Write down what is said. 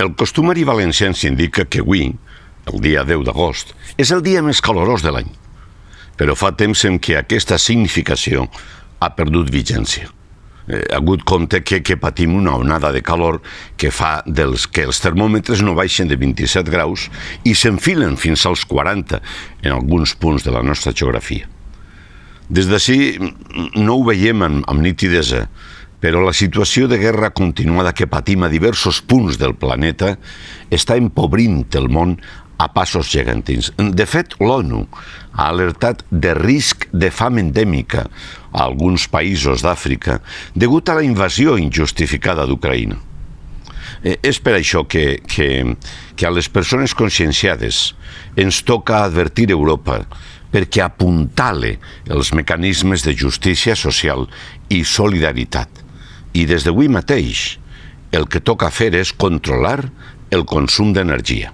El costumari valencià ens indica que avui, el dia 10 d'agost, és el dia més calorós de l'any, però fa temps en què aquesta significació ha perdut vigència. Ha hagut compte que patim una onada de calor que fa que els termòmetres no baixen de 27 graus i s'enfilen fins als 40 en alguns punts de la nostra geografia. Des d'ací no ho veiem amb nitidesa, però la situació de guerra continuada que patim a diversos punts del planeta està empobrint el món a passos gegantins. De fet, l'ONU ha alertat de risc de fam endèmica a alguns països d'Àfrica degut a la invasió injustificada d'Ucraïna. És per això que a les persones conscienciades ens toca advertir Europa perquè apuntale els mecanismes de justícia social i solidaritat. I des d'avui mateix el que toca fer és controlar el consum d'energia.